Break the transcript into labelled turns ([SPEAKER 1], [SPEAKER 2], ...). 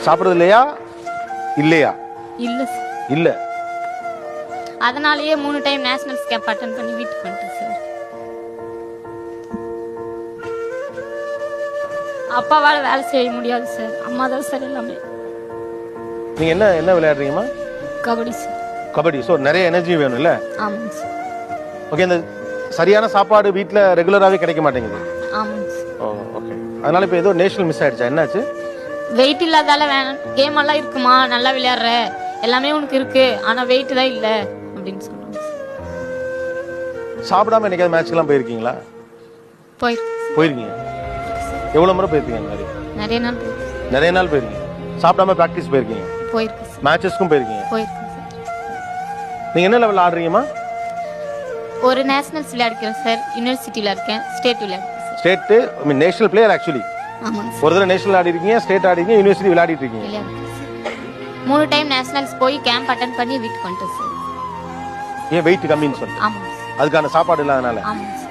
[SPEAKER 1] சாப்பிடுறது இல்லையா இல்லையா?
[SPEAKER 2] இல்ல சார்.
[SPEAKER 1] இல்ல.
[SPEAKER 2] அதனாலயே 3 டைம் நேஷனல்ஸ் கேம்ப் அட்டெண்ட் பண்ணி வீட்டுக்கு வந்துட்டேன் சார். அப்பாவால வேலை செய்ய முடியாது சார். அம்மா தான் சார் எல்லாமே.
[SPEAKER 1] நீங்க என்ன விளையாடுறீங்கம்மா?
[SPEAKER 2] கபடி சார்.
[SPEAKER 1] கபடி. ஸோ நிறைய எனர்ஜி வேணும்ல?
[SPEAKER 2] ஆமாங்க சார்.
[SPEAKER 1] ஓகே. இந்த சரியான சாப்பாடு வீட்டில் ரெகுலராகவே கிடைக்க மாட்டேங்குது.
[SPEAKER 2] ஆமாங்க சார்.
[SPEAKER 1] ஓ ஓகே. அதனால இப்போ ஏதோ நேஷனல் மிஸ் ஆயிடுச்சா? என்னாச்சு?
[SPEAKER 2] வெயிட் இல்லாதால வேணும். கேம் எல்லாம் இருக்குமா, நல்லா விளையாடுற, எல்லாமே உனக்கு இருக்கு, ஆனா வெயிட் தான் இல்ல அப்படின்னு சொல்றாங்க சார்.
[SPEAKER 1] சாப்பிடாம என்னைக்காவது மேட்ச்க்கெல்லாம் போயிருக்கீங்களா? போயிருக்கீங்க. எவ்வளோ முறை போயிருக்கீங்க? அந்த மாதிரி
[SPEAKER 2] நிறைய நாள் போயிருக்கு.
[SPEAKER 1] நிறைய நாள் போயிருக்கீங்க. சாப்பிடாம ப்ராக்டிஸ் போயிருக்கீங்க?
[SPEAKER 2] போயிருக்கு சார்.
[SPEAKER 1] மேட்சஸ்க்கும் போயிருக்கீங்க?
[SPEAKER 2] போயிருக்கு சார்.
[SPEAKER 1] நீங்க என்ன லெவல் ஆடுறீங்கம்மா?
[SPEAKER 2] ஒரு நேஷனல்ஸ் விளையாடுறேன் சார். யுனிவர்சிட்டியில இருக்கேன். ஸ்டேட் விளையாடுறேன் sir.
[SPEAKER 1] State I mean national player actually.
[SPEAKER 2] ஆமாங்க சார்.
[SPEAKER 1] ஒரு தடவை நேஷனல் ஆடி இருக்கீங்க, ஸ்டேட் ஆடி இருக்கீங்க, யூனிவர்சிட்டி விளையாடிட்டு இருக்கீங்க.
[SPEAKER 2] விளையாடுறேன் சார். 3 டைம் நேஷனல்ஸ் போய் கேம்ப் அட்டெண்ட் பண்ணி வீட்டுக்கு வந்துட்டேன் சார்.
[SPEAKER 1] ஏன் வெயிட் கம்மின்னு சொல்லி?
[SPEAKER 2] ஆமாங்க சார்.
[SPEAKER 1] அதுக்கான சாப்பாடு இல்லாதனால?
[SPEAKER 2] ஆமாங்க சார்.